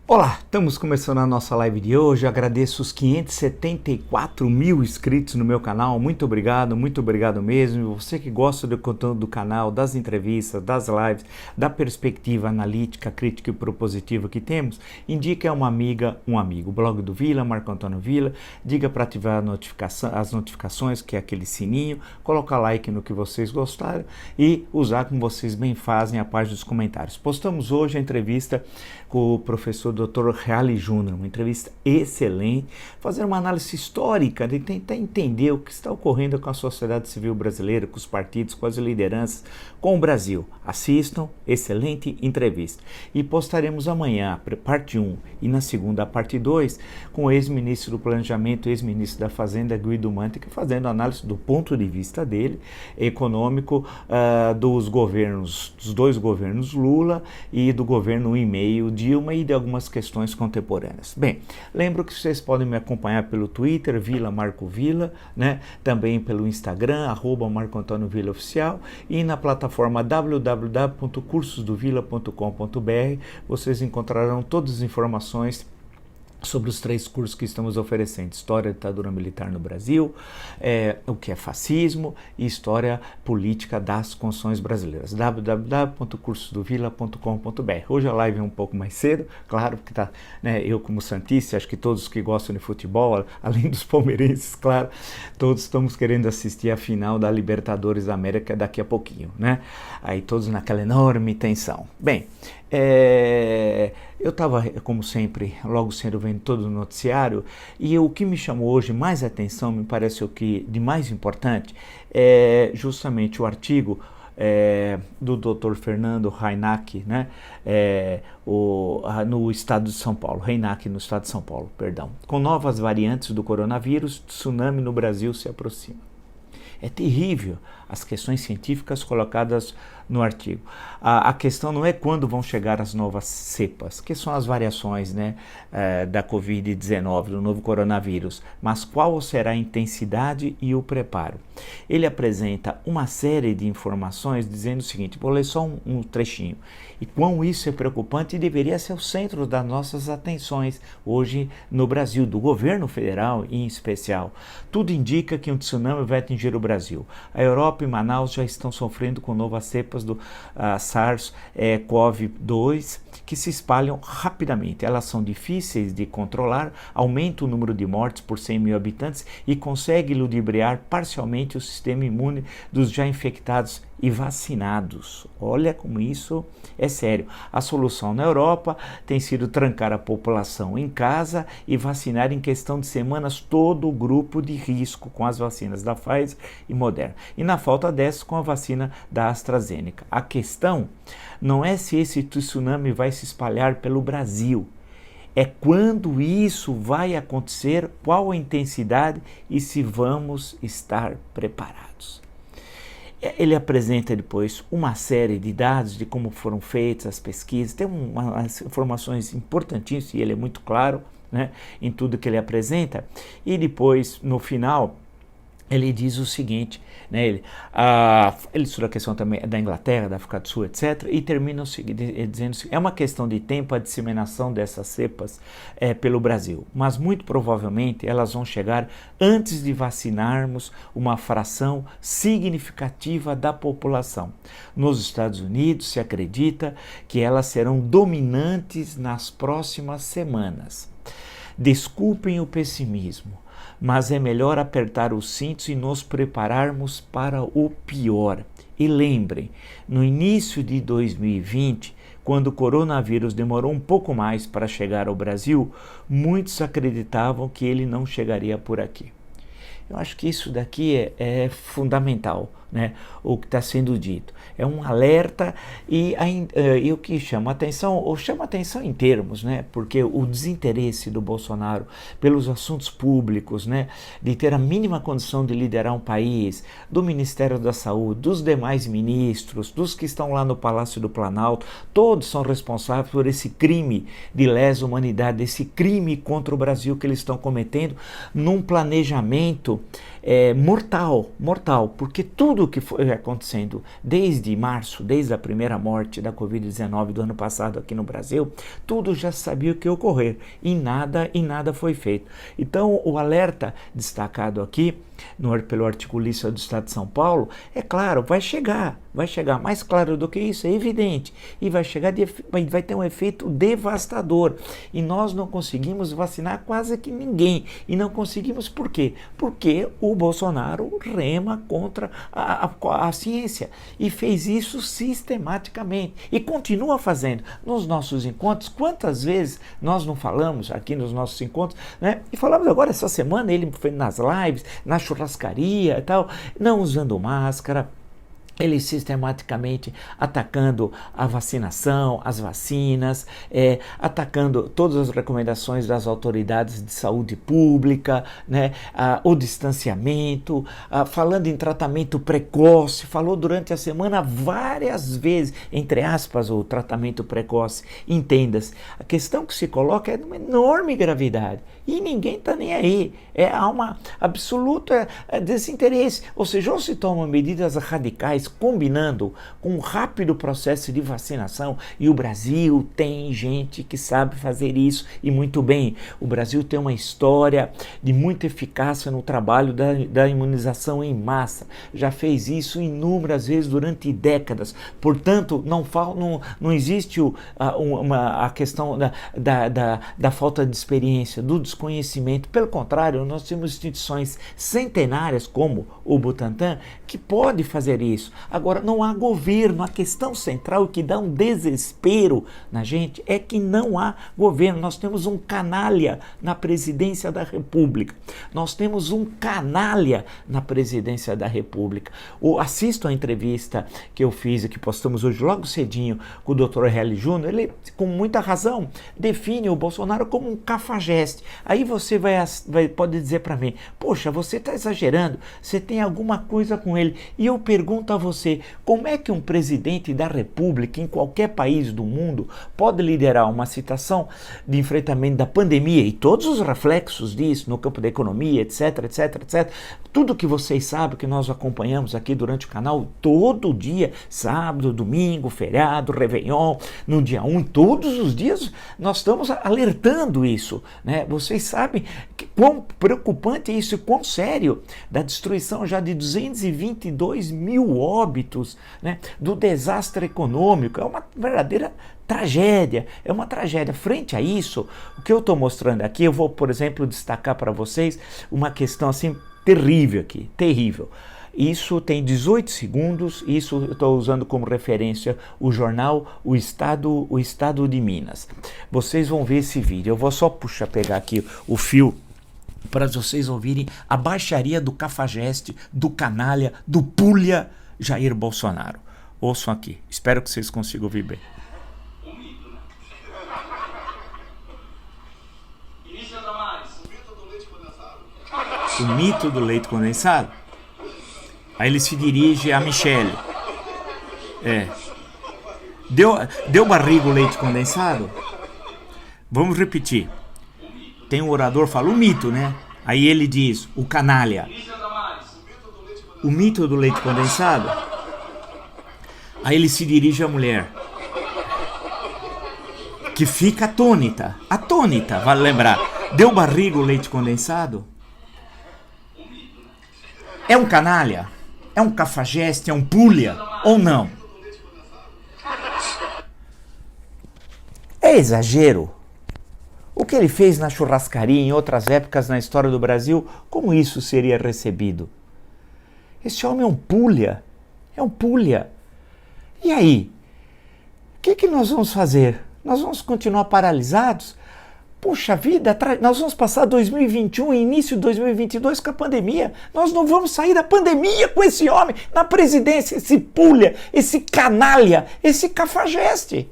Olá, estamos começando a nossa live de hoje. Eu agradeço os 574 mil inscritos no meu canal. Muito obrigado mesmo. E você que gosta do conteúdo do canal, das entrevistas, das lives, da perspectiva analítica, crítica e propositiva que temos, indique a uma amiga, um amigo. O blog do Vila, Marco Antônio Vila. Diga para ativar as notificações, que é aquele sininho. Colocar like no que vocês gostaram e usar como vocês bem fazem a página dos comentários. Postamos hoje a entrevista com o professor Dr. Reale Júnior, uma entrevista excelente, fazer uma análise histórica, de tentar entender o que está ocorrendo com a sociedade civil brasileira, com os partidos, com as lideranças, com o Brasil. Assistam, excelente entrevista. E postaremos amanhã, parte 1, e na segunda, a parte 2, com o ex-ministro do Planejamento, ex-ministro da Fazenda, Guido Mantega, fazendo análise do ponto de vista dele, econômico, dos dois governos Lula e do governo 1,5 Dilma e de algumas questões contemporâneas. Bem, lembro que vocês podem me acompanhar pelo Twitter, Vila Marco Vila, né? Também pelo Instagram, @Marco Antônio Vila Oficial, e na plataforma www.cursosdovila.com.br vocês encontrarão todas as informações sobre os 3 cursos que estamos oferecendo: História da Ditadura Militar no Brasil, o que é fascismo e História Política das Constituições Brasileiras. www.cursosdovila.com.br. Hoje a live é um pouco mais cedo, claro, porque tá, né, eu como santista, acho que todos que gostam de futebol, além dos palmeirenses, claro, todos estamos querendo assistir a final da Libertadores da América daqui a pouquinho, né? Aí todos naquela enorme tensão. Bem, eu estava, como sempre, logo cedo vendo todo o noticiário, e o que me chamou hoje mais atenção, me parece o que de mais importante, é justamente o artigo do Dr. Fernando Reinach, né, no estado de São Paulo, Reinach no estado de São Paulo, perdão. Com novas variantes do coronavírus, tsunami no Brasil se aproxima. É terrível as questões científicas colocadas no artigo. A questão não é quando vão chegar as novas cepas, que são as variações, né, da Covid-19, do novo coronavírus, mas qual será a intensidade e o preparo. Ele apresenta uma série de informações dizendo o seguinte, vou ler só um trechinho, e quão isso é preocupante e deveria ser o centro das nossas atenções hoje no Brasil, do governo federal em especial. Tudo indica que um tsunami vai atingir o Brasil. A Europa e Manaus já estão sofrendo com novas cepas do SARS-CoV-2 que se espalham rapidamente. Elas são difíceis de controlar, aumenta o número de mortes por 100 mil habitantes e consegue ludibriar parcialmente o sistema imune dos já infectados e vacinados. Olha como isso é sério. A solução na Europa tem sido trancar a população em casa e vacinar em questão de semanas todo o grupo de risco com as vacinas da Pfizer e Moderna. E na falta dessas, com a vacina da AstraZeneca. A questão não é se esse tsunami vai se espalhar pelo Brasil. É quando isso vai acontecer, qual a intensidade e se vamos estar preparados. Ele apresenta depois uma série de dados de como foram feitas as pesquisas, tem umas informações importantíssimas e ele é muito claro, né, em tudo que ele apresenta. E depois, no final, ele diz o seguinte, né, ele estuda a questão também da Inglaterra, da África do Sul, etc., e termina dizendo que é uma questão de tempo a disseminação dessas cepas pelo Brasil, mas muito provavelmente elas vão chegar antes de vacinarmos uma fração significativa da população. Nos Estados Unidos se acredita que elas serão dominantes nas próximas semanas. Desculpem o pessimismo, mas é melhor apertar os cintos e nos prepararmos para o pior. E lembrem, no início de 2020, quando o coronavírus demorou um pouco mais para chegar ao Brasil, muitos acreditavam que ele não chegaria por aqui. Eu acho que isso daqui é fundamental, né? O que está sendo dito. É um alerta e o que chama atenção em termos, né? Porque o desinteresse do Bolsonaro pelos assuntos públicos, né? De ter a mínima condição de liderar um país, do Ministério da Saúde, dos demais ministros, dos que estão lá no Palácio do Planalto, todos são responsáveis por esse crime de lesa humanidade, esse crime contra o Brasil que eles estão cometendo num planejamento mortal, porque tudo tudo que foi acontecendo desde março, desde a primeira morte da Covid-19 do ano passado aqui no Brasil, tudo já sabia o que ia ocorrer e nada foi feito. Então, o alerta destacado aqui pelo articulista do Estado de São Paulo, é claro, vai chegar, mais claro do que isso, é evidente, e vai ter um efeito devastador, e nós não conseguimos vacinar quase que ninguém, e não conseguimos por quê? Porque o Bolsonaro rema contra a ciência, e fez isso sistematicamente, e continua fazendo. Nos nossos encontros, quantas vezes nós não falamos aqui nos nossos encontros, né? E falamos agora essa semana, ele foi nas lives, na churrascaria e tal, não usando máscara, ele sistematicamente atacando a vacinação, as vacinas, atacando todas as recomendações das autoridades de saúde pública, né, o distanciamento, falando em tratamento precoce, falou durante a semana várias vezes, entre aspas, o tratamento precoce, entenda-se. A questão que se coloca é de uma enorme gravidade e ninguém está nem aí, há uma absoluta desinteresse, ou seja, ou se tomam medidas radicais combinando com um rápido processo de vacinação, e o Brasil tem gente que sabe fazer isso e muito bem. O Brasil tem uma história de muita eficácia no trabalho da imunização em massa, já fez isso inúmeras vezes durante décadas, portanto não existe a questão da falta de experiência, do desconhecimento, pelo contrário, nós temos instituições centenárias como o Butantan que pode fazer isso. Agora, não há governo. A questão central que dá um desespero na gente é que não há governo. Nós temos um canalha na presidência da República. Assisto a entrevista que eu fiz e que postamos hoje logo cedinho com o Dr. Hélio Júnior. Ele, com muita razão, define o Bolsonaro como um cafajeste. Aí você pode dizer para mim, poxa, você está exagerando, você tem alguma coisa com ele. E eu pergunto a você, como é que um presidente da República em qualquer país do mundo pode liderar uma situação de enfrentamento da pandemia e todos os reflexos disso no campo da economia, etc, etc, etc, tudo que vocês sabem, que nós acompanhamos aqui durante o canal todo dia, sábado, domingo, feriado, Réveillon, no dia 1, todos os dias nós estamos alertando isso, né? Vocês sabem quão preocupante é isso e quão sério, da destruição já de 222 mil óbitos, né? Do desastre econômico, é uma verdadeira tragédia, é uma tragédia. Frente a isso, o que eu estou mostrando aqui, eu vou, por exemplo, destacar para vocês uma questão assim terrível aqui, terrível. Isso tem 18 segundos, isso eu estou usando como referência o jornal O Estado de Minas. Vocês vão ver esse vídeo, eu vou só pegar aqui o fio para vocês ouvirem a baixaria do cafajeste, do canalha, do pulha Jair Bolsonaro. Ouçam aqui, espero que vocês consigam ouvir bem. O mito do leite condensado? Aí ele se dirige a Michele. Deu barriga o leite condensado? Vamos repetir. Tem um orador que fala o mito, né? Aí ele diz, o canalha. O mito do leite condensado? Aí ele se dirige à mulher, que fica atônita, vale lembrar. Deu barriga o leite condensado? É um canalha? É um cafajeste? É um pulha? Ou não? É exagero? O que ele fez na churrascaria em outras épocas na história do Brasil, como isso seria recebido? Esse homem é um pulha. É um pulha. E aí? O que nós vamos fazer? Nós vamos continuar paralisados? Puxa vida, nós vamos passar 2021 e início de 2022 com a pandemia. Nós não vamos sair da pandemia com esse homem na presidência, esse pulha, esse canalha, esse cafajeste.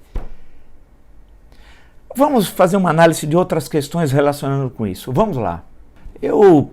Vamos fazer uma análise de outras questões relacionando com isso. Vamos lá. Eu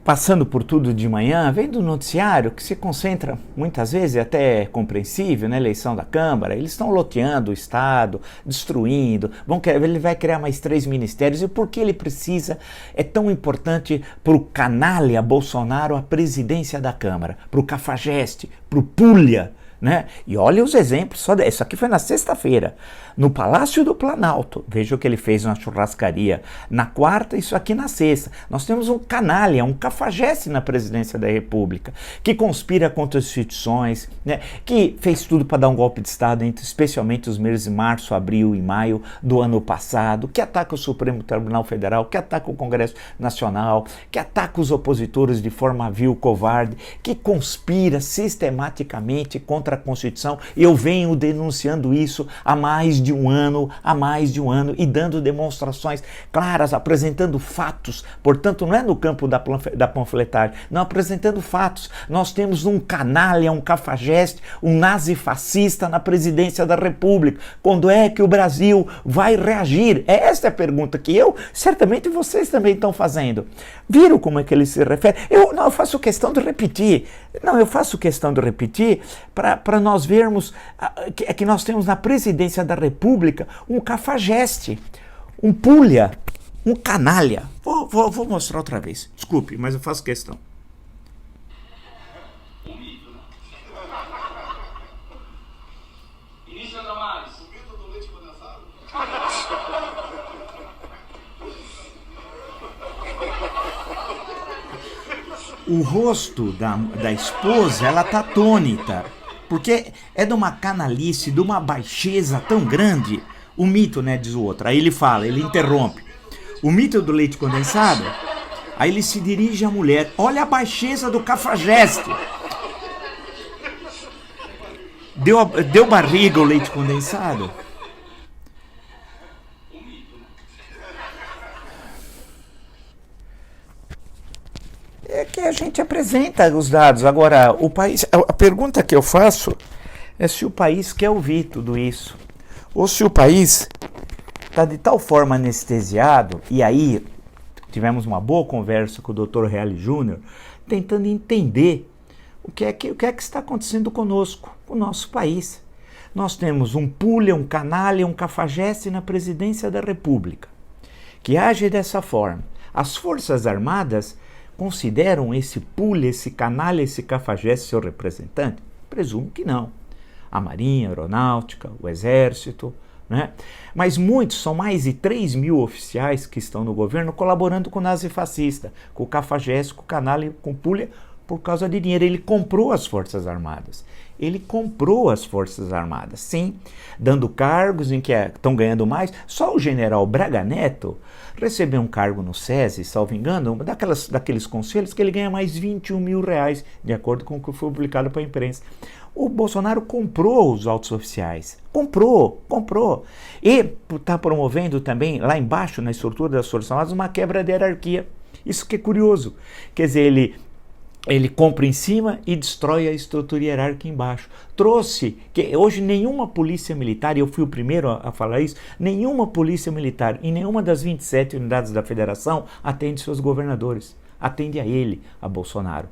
passando por tudo de manhã, vendo o noticiário que se concentra, muitas vezes, até compreensível, na eleição da Câmara, eles estão loteando o Estado, destruindo, ele vai criar mais 3 ministérios, e por que ele precisa, é tão importante para o canalha Bolsonaro a presidência da Câmara, para o cafajeste, para o pulha, né? E olha os exemplos, isso aqui foi na sexta-feira, no Palácio do Planalto, veja o que ele fez na churrascaria, na quarta, isso aqui na sexta. Nós temos um canalha, um cafajeste na presidência da República, que conspira contra as instituições, né? Que fez tudo para dar um golpe de Estado, especialmente os meses de março, abril e maio do ano passado, que ataca o Supremo Tribunal Federal, que ataca o Congresso Nacional, que ataca os opositores de forma vil, covarde, que conspira sistematicamente contra a Constituição. Eu venho denunciando isso há mais de um ano, e dando demonstrações claras, apresentando fatos. Portanto, não é no campo da panfletagem, não, apresentando fatos. Nós temos um canalha, um cafajeste, um nazifascista na presidência da República. Quando é que o Brasil vai reagir? Esta é a pergunta que certamente vocês também estão fazendo. Viram como é que ele se refere? Eu faço questão de repetir. Para nós vermos que nós temos na presidência da República um cafajeste, um pulha, um canalha. Vou mostrar outra vez. Desculpe, mas eu faço questão. Início da mais. O mito do leite condensado. O rosto da esposa, ela tá atônita, porque é de uma canalice, de uma baixeza tão grande. O mito, né, diz o outro. Aí ele fala, ele interrompe. O mito do leite condensado. Aí ele se dirige à mulher. Olha a baixeza do cafajeste. Deu barriga o leite condensado? É que a gente apresenta os dados. Agora, o país, a pergunta que eu faço é se o país quer ouvir tudo isso. Ou se o país está de tal forma anestesiado, e aí tivemos uma boa conversa com o Dr. Reale Júnior, tentando entender o que é que está acontecendo conosco, com o nosso país. Nós temos um pulha, um canalha, um cafajeste na presidência da República, que age dessa forma. As Forças Armadas consideram esse pulha, esse canalha, esse cafajeste seu representante? Presumo que não. A Marinha, a Aeronáutica, o Exército, né? Mas muitos, são mais de 3 mil oficiais que estão no governo colaborando com o nazifascista, com o cafajeste, com o canalha, com o pulha, por causa de dinheiro. Ele comprou as Forças Armadas. Sim, dando cargos em que estão ganhando mais. Só o general Braga Neto recebeu um cargo no SESI, salvo engano, daqueles conselhos que ele ganha mais 21 mil reais, de acordo com o que foi publicado para a imprensa. O Bolsonaro comprou os altos oficiais. Comprou. E está promovendo também, lá embaixo, na estrutura das Forças Armadas, uma quebra de hierarquia. Isso que é curioso. Quer dizer, ele compra em cima e destrói a estrutura hierárquica embaixo. Trouxe, que hoje nenhuma polícia militar, e eu fui o primeiro a falar isso, nenhuma polícia militar em nenhuma das 27 unidades da federação atende seus governadores. Atende a ele, a Bolsonaro.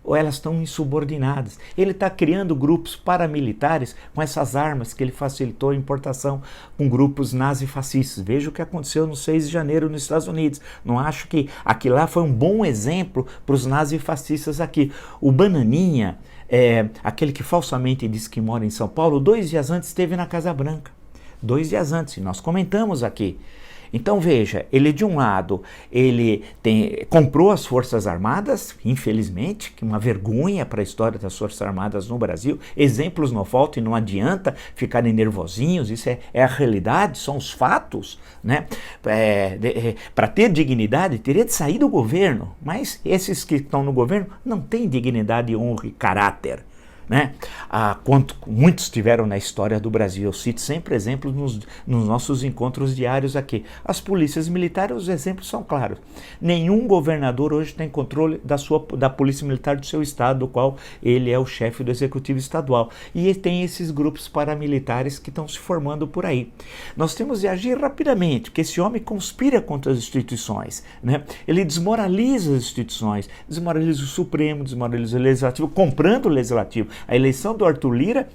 Ou elas estão insubordinadas. Ele está criando grupos paramilitares com essas armas que ele facilitou a importação com grupos nazifascistas. Veja o que aconteceu no 6 de janeiro nos Estados Unidos. Não acho que aquilo lá foi um bom exemplo para os nazifascistas aqui. O Bananinha, aquele que falsamente disse que mora em São Paulo, 2 dias antes esteve na Casa Branca. 2 dias antes, e nós comentamos aqui. Então veja, ele de um lado, ele comprou as Forças Armadas, infelizmente, que é uma vergonha para a história das Forças Armadas no Brasil. Exemplos não faltam e não adianta ficarem nervosinhos, isso é a realidade, são os fatos, né? Para ter dignidade, teria de sair do governo, mas esses que estão no governo não têm dignidade, honra e caráter. Né? Quanto muitos tiveram na história do Brasil. Eu cito sempre exemplos nos nossos encontros diários aqui. As polícias militares, os exemplos são claros. Nenhum governador hoje tem controle da polícia militar do seu estado, do qual ele é o chefe do executivo estadual. E tem esses grupos paramilitares que estão se formando por aí. Nós temos de agir rapidamente, porque esse homem conspira contra as instituições. Né? Ele desmoraliza as instituições, desmoraliza o Supremo, desmoraliza o Legislativo, comprando o Legislativo. A eleição do Arthur Lira,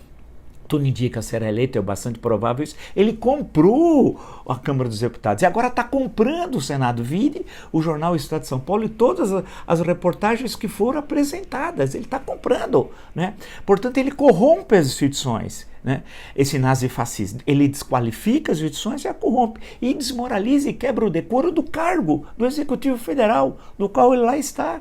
tudo indica será eleito, é bastante provável isso, ele comprou a Câmara dos Deputados e agora está comprando o Senado. Vire o jornal Estado de São Paulo e todas as reportagens que foram apresentadas, ele está comprando. Né? Portanto, ele corrompe as instituições. Né? Esse nazifascista, ele desqualifica as instituições e a corrompe, e desmoraliza e quebra o decoro do cargo do Executivo Federal, do qual ele lá está.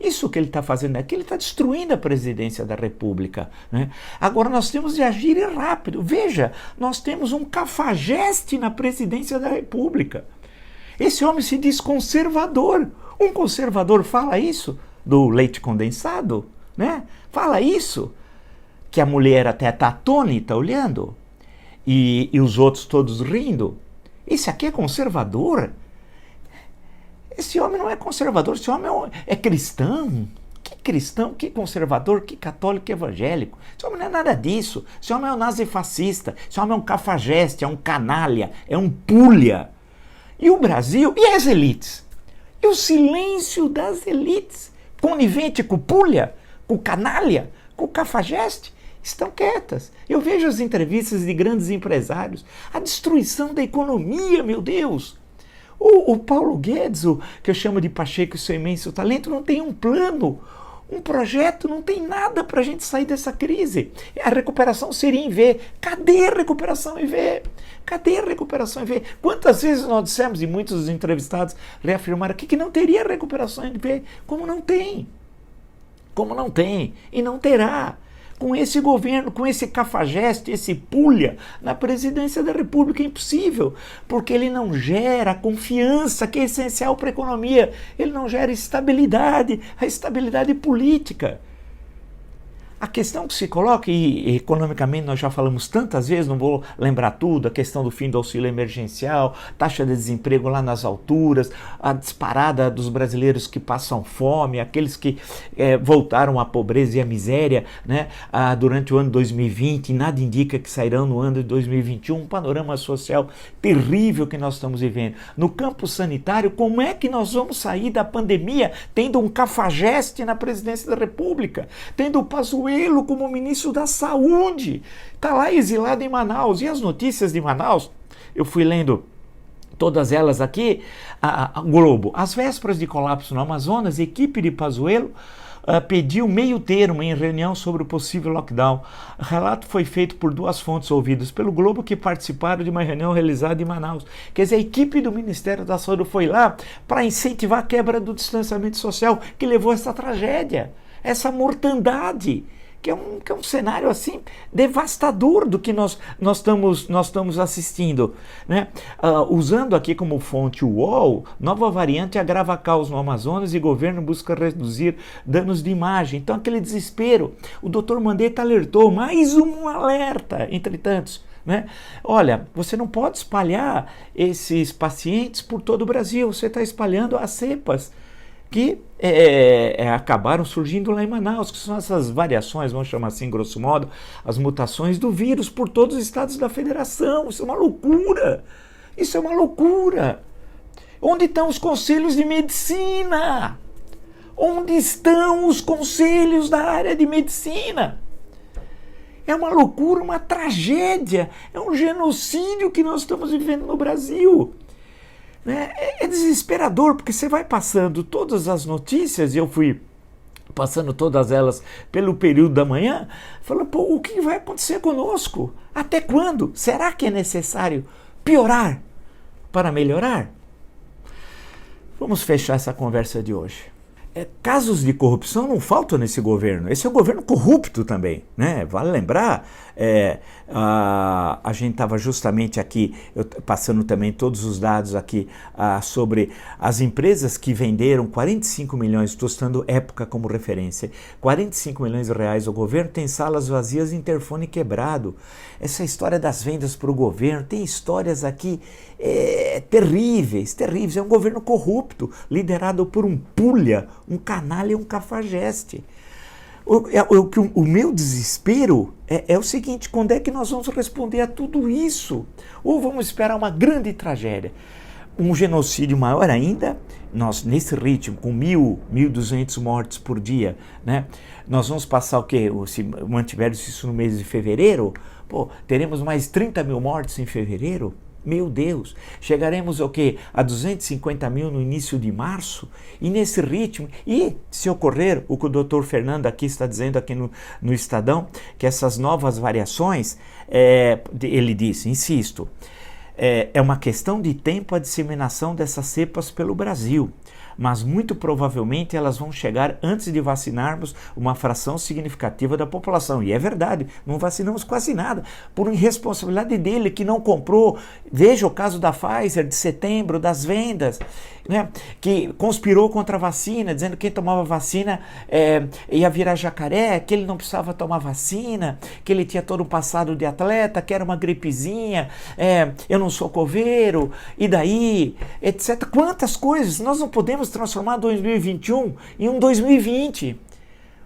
Isso que ele está fazendo aqui, ele está destruindo a presidência da República. Né? Agora nós temos de agir rápido. Veja, nós temos um cafajeste na presidência da República. Esse homem se diz conservador. Um conservador fala isso do leite condensado? Né? Fala isso, que a mulher até está atônita olhando e os outros todos rindo. Esse aqui é conservador? Esse homem não é conservador, esse homem é cristão. Que cristão, que conservador, que católico, que evangélico. Esse homem não é nada disso. Esse homem é um nazifascista, esse homem é um cafajeste, é um canalha, é um pulha. E o Brasil, e as elites? E o silêncio das elites, conivente com o pulha, com o canalha, com o cafajeste, estão quietas. Eu vejo as entrevistas de grandes empresários, a destruição da economia, meu Deus. O Paulo Guedes, que eu chamo de Pacheco e seu imenso talento, não tem um plano, um projeto, não tem nada para a gente sair dessa crise. A recuperação seria em V. Cadê a recuperação em V? Cadê a recuperação em V? Quantas vezes nós dissemos, e muitos dos entrevistados reafirmaram aqui, que não teria recuperação em V? Como não tem? Como não tem? E não terá. Com esse governo, com esse cafajeste, esse pulha na presidência da República, é impossível, porque ele não gera confiança, que é essencial para a economia, ele não gera estabilidade, a estabilidade política. A questão que se coloca, e economicamente nós já falamos tantas vezes, não vou lembrar tudo, a questão do fim do auxílio emergencial, taxa de desemprego lá nas alturas, a disparada dos brasileiros que passam fome, aqueles que voltaram à pobreza e à miséria, né, durante o ano 2020, e nada indica que sairão no ano de 2021, um panorama social terrível que nós estamos vivendo. No campo sanitário, como é que nós vamos sair da pandemia tendo um cafajeste na presidência da República, tendo o Pazuello como ministro da Saúde, está lá exilado em Manaus. E as notícias de Manaus, eu fui lendo todas elas aqui, a Globo, às vésperas de colapso no Amazonas, a equipe de Pazuello pediu meio termo em reunião sobre o possível lockdown. O relato foi feito por duas fontes ouvidas pelo Globo que participaram de uma reunião realizada em Manaus. Quer dizer, a equipe do Ministério da Saúde foi lá para incentivar a quebra do distanciamento social que levou a essa tragédia, essa mortandade, que é um cenário assim devastador do que nós estamos assistindo. Né? Usando aqui como fonte o UOL, nova variante agrava caos no Amazonas e governo busca reduzir danos de imagem. Então aquele desespero, o Dr. Mandetta alertou, mais um alerta, entre tantos. Né? Olha, você não pode espalhar esses pacientes por todo o Brasil, você está espalhando as cepas que acabaram surgindo lá em Manaus, que são essas variações, vamos chamar assim, grosso modo, as mutações do vírus por todos os estados da federação. Isso é uma loucura! Isso é uma loucura! Onde estão os conselhos de medicina? Onde estão os conselhos da área de medicina? É uma loucura, uma tragédia, é um genocídio que nós estamos vivendo no Brasil. É desesperador, porque você vai passando todas as notícias, e eu fui passando todas elas pelo período da manhã, falando, pô, o que vai acontecer conosco? Até quando? Será que é necessário piorar para melhorar? Vamos fechar essa conversa de hoje. Casos de corrupção não faltam nesse governo. Esse é um governo corrupto também, né? Vale lembrar, a gente estava justamente aqui, passando também todos os dados aqui sobre as empresas que venderam 45 milhões, estou citando época como referência, 45 milhões de reais ao governo, tem salas vazias e interfone quebrado. Essa história das vendas para o governo, tem histórias aqui terríveis, terríveis. É um governo corrupto, liderado por um pulha, um canalha e um cafajeste. O meu desespero é o seguinte: quando é que nós vamos responder a tudo isso? Ou vamos esperar uma grande tragédia? Um genocídio maior ainda? Nós, nesse ritmo, com 1.200 mortes por dia, né? Nós vamos passar o quê? Se mantivermos isso no mês de fevereiro, teremos mais 30 mil mortes em fevereiro? Meu Deus, chegaremos ao quê? A 250 mil no início de março? E nesse ritmo, e se ocorrer o que o doutor Fernando aqui está dizendo aqui no Estadão, que essas novas variações, ele disse, insisto, é uma questão de tempo a disseminação dessas cepas pelo Brasil, mas muito provavelmente elas vão chegar antes de vacinarmos uma fração significativa da população. E é verdade, não vacinamos quase nada, por irresponsabilidade dele que não comprou. Veja o caso da Pfizer de setembro, das vendas, né, que conspirou contra a vacina, dizendo que quem tomava vacina ia virar jacaré, que ele não precisava tomar vacina, que ele tinha todo um passado de atleta, que era uma gripezinha, eu não sou coveiro, e daí, etc. Quantas coisas! Nós não podemos transformar 2021 em um 2020.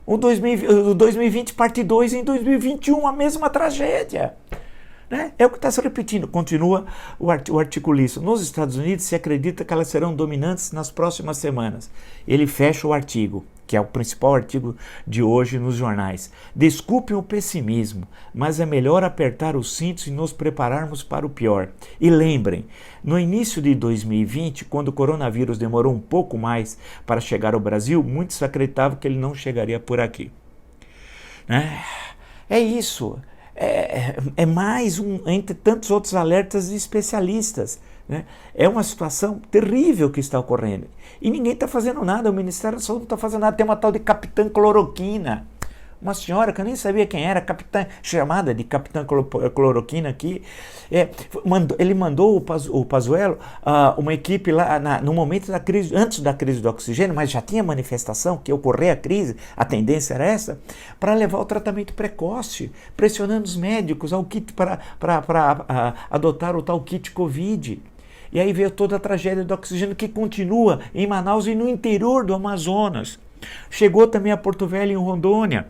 O 2020 parte 2 em 2021, a mesma tragédia. Né? É o que está se repetindo. Continua o articulista. Nos Estados Unidos se acredita que elas serão dominantes nas próximas semanas. Ele fecha o artigo, que é o principal artigo de hoje nos jornais. Desculpem o pessimismo, mas é melhor apertar os cintos e nos prepararmos para o pior. E lembrem, no início de 2020, quando o coronavírus demorou um pouco mais para chegar ao Brasil, muitos acreditavam que ele não chegaria por aqui. É isso. É mais um entre tantos outros alertas de especialistas. Né? É uma situação terrível que está ocorrendo. E ninguém está fazendo nada, o Ministério da Saúde não está fazendo nada. Tem uma tal de Capitã Cloroquina. Uma senhora que eu nem sabia quem era, chamada de Capitã Cloroquina aqui. Ele mandou o Pazuello, uma equipe lá no momento da crise, antes da crise do oxigênio, mas já tinha manifestação que ocorrer a crise, a tendência era essa, para levar o tratamento precoce, pressionando os médicos ao kit para adotar o tal kit Covid. E aí veio toda a tragédia do oxigênio que continua em Manaus e no interior do Amazonas. Chegou também a Porto Velho, em Rondônia.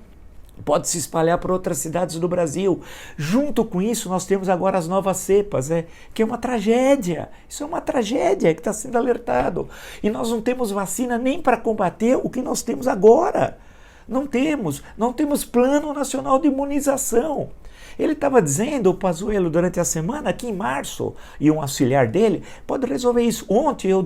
Pode se espalhar para outras cidades do Brasil. Junto com isso, nós temos agora as novas cepas, que é uma tragédia. Isso é uma tragédia que está sendo alertado. E nós não temos vacina nem para combater o que nós temos agora. Não temos plano nacional de imunização. Ele estava dizendo, o Pazuello, durante a semana, que em março, e um auxiliar dele, pode resolver isso. Ontem eu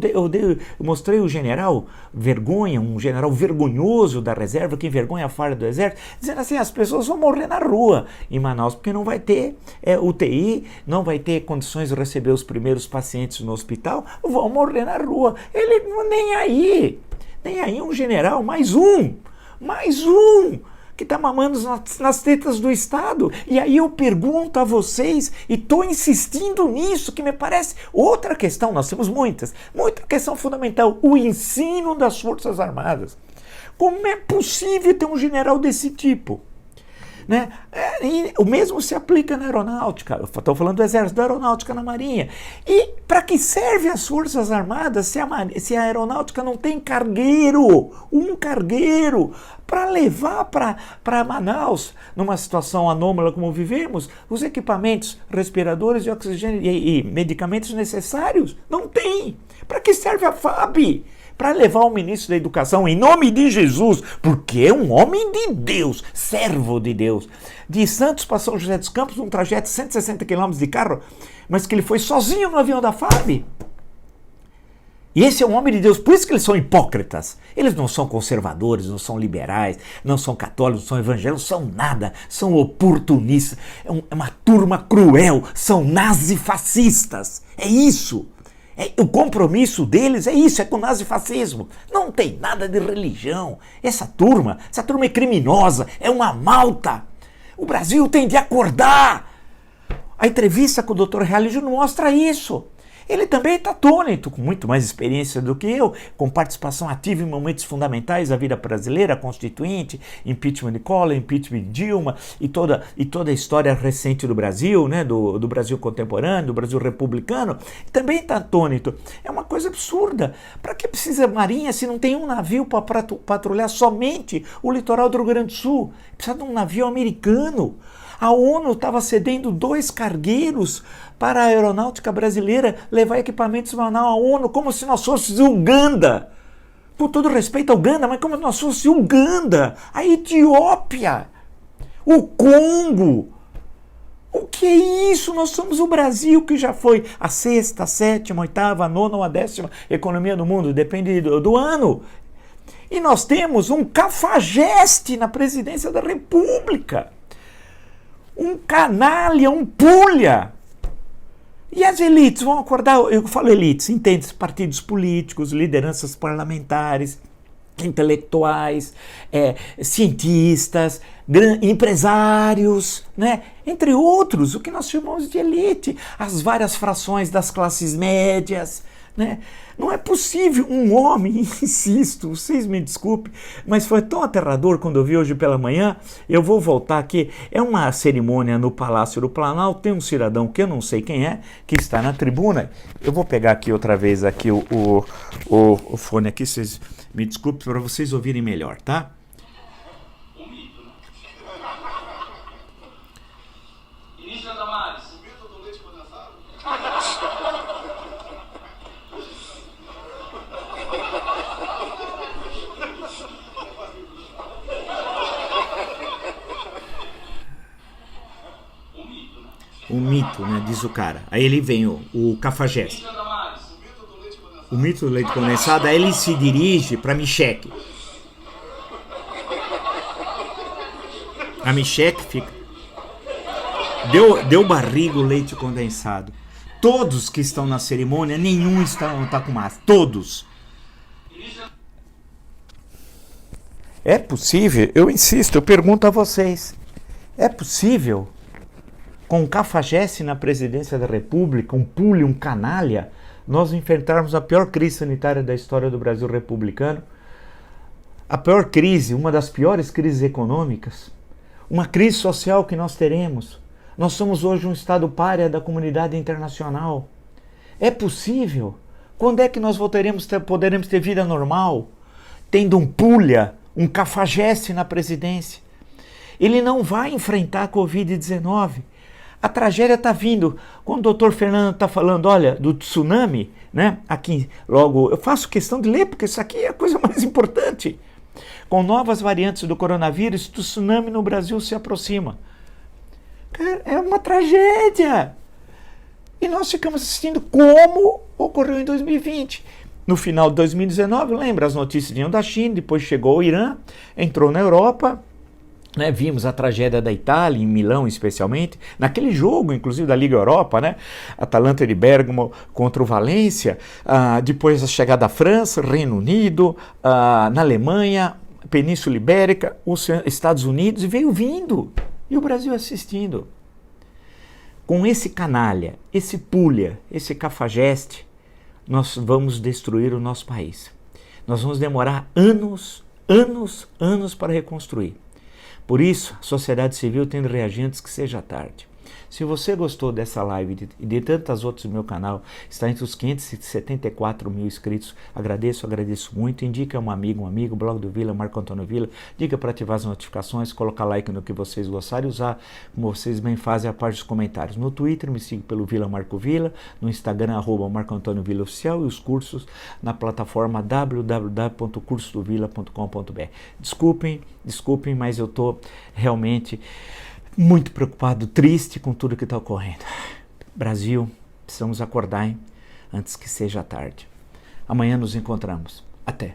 mostrei o general Vergonha, um general vergonhoso da reserva, que envergonha a farda do exército, dizendo assim, as pessoas vão morrer na rua em Manaus, porque não vai ter UTI, não vai ter condições de receber os primeiros pacientes no hospital, vão morrer na rua. Ele nem aí, um general, mais um, que está mamando nas tetas do Estado. E aí eu pergunto a vocês, e estou insistindo nisso, que me parece outra questão, nós temos muita questão fundamental, o ensino das Forças Armadas. Como é possível ter um general desse tipo? Né? E o mesmo se aplica na aeronáutica. Eu estou falando do Exército, da aeronáutica, na Marinha. E para que serve as Forças Armadas se a aeronáutica não tem um cargueiro para levar para Manaus, numa situação anômala como vivemos, os equipamentos, respiradores de oxigênio e medicamentos necessários? Não tem. Para que serve a FAB? Para levar o ministro da Educação, em nome de Jesus, porque é um homem de Deus, servo de Deus, de Santos para São José dos Campos, um trajeto de 160 quilômetros de carro, mas que ele foi sozinho no avião da FAB. E esse é um homem de Deus, por isso que eles são hipócritas. Eles não são conservadores, não são liberais, não são católicos, não são evangélicos, não são nada, são oportunistas, é uma turma cruel, são nazifascistas, é isso. O compromisso deles é isso, é com o nazifascismo. Não tem nada de religião. Essa turma é criminosa, é uma malta. O Brasil tem de acordar. A entrevista com o Dr. Reale Júnior mostra isso. Ele também está atônito, com muito mais experiência do que eu, com participação ativa em momentos fundamentais da vida brasileira, constituinte, impeachment de Collor, impeachment de Dilma e toda a história recente do Brasil, né, do Brasil contemporâneo, do Brasil republicano, também está atônito. É uma coisa absurda. Para que precisa marinha se não tem um navio para patrulhar somente o litoral do Rio Grande do Sul? Precisa de um navio americano. A ONU estava cedendo 2 cargueiros para a aeronáutica brasileira levar equipamentos à ONU, como se nós fôssemos Uganda. Com todo respeito a Uganda, mas como se nós fôssemos Uganda, a Etiópia, o Congo. O que é isso? Nós somos o Brasil, que já foi a 6ª, 7ª, 8ª, 9ª ou a 10ª economia do mundo, depende do ano. E nós temos um cafajeste na presidência da República. Um canalha, um pulha. E as elites vão acordar, eu falo elites, entende? Partidos políticos, lideranças parlamentares, intelectuais, cientistas, empresários, né? Entre outros, o que nós chamamos de elite, as várias frações das classes médias, né? Não é possível um homem, insisto, vocês me desculpem, mas foi tão aterrador quando eu vi hoje pela manhã. Eu vou voltar aqui, é uma cerimônia no Palácio do Planalto, tem um cidadão que eu não sei quem é, que está na tribuna. Eu vou pegar aqui outra vez aqui o fone aqui, vocês me desculpem para vocês ouvirem melhor, tá? Início da Damares. O mito do leite condensado. Um mito, né? Diz o cara. Aí ele vem o cafajeste. O mito do leite condensado, aí ele se dirige para Micheque. A Micheque fica... Deu barriga o leite condensado. Todos que estão na cerimônia, nenhum está com máscara. Todos. É possível? Eu insisto, eu pergunto a vocês. É possível, com um cafajeste na presidência da República, um pulho, um canalha, nós enfrentarmos a pior crise sanitária da história do Brasil republicano? A pior crise, uma das piores crises econômicas, uma crise social que nós teremos. Nós somos hoje um estado pária da comunidade internacional. É possível? Quando é que nós poderemos ter vida normal? Tendo um pulha, um cafajeste na presidência. Ele não vai enfrentar a Covid-19. A tragédia está vindo. Quando o doutor Fernando está falando, olha, do tsunami, né? Aqui, logo, eu faço questão de ler, porque isso aqui é a coisa mais importante. Com novas variantes do coronavírus, o tsunami no Brasil se aproxima. Cara, é uma tragédia. E nós ficamos assistindo como ocorreu em 2020. No final de 2019, lembra, as notícias vinham da China, depois chegou o Irã, entrou na Europa, né, vimos a tragédia da Itália, em Milão especialmente, naquele jogo, inclusive, da Liga Europa, né, Atalanta de Bergamo contra o Valência, depois a chegada da França, Reino Unido, na Alemanha, Península Ibérica, os Estados Unidos, e veio vindo, e o Brasil assistindo. Com esse canalha, esse pulha, esse cafajeste, nós vamos destruir o nosso país. Nós vamos demorar anos para reconstruir. Por isso, a sociedade civil tem de reagir antes que seja tarde. Se você gostou dessa live e de tantas outras no meu canal, está entre os 574 mil inscritos, agradeço muito. Indica um amigo, blog do Vila, Marco Antônio Vila, diga para ativar as notificações, colocar like no que vocês gostarem e usar, como vocês bem fazem, a parte dos comentários. No Twitter, me siga pelo Vila Marco Vila, no Instagram, @Marco Antônio Vila Oficial, e os cursos na plataforma www.cursodovila.com.br. Desculpem, mas eu estou realmente muito preocupado, triste com tudo que está ocorrendo. Brasil, precisamos acordar, hein? Antes que seja tarde. Amanhã nos encontramos. Até.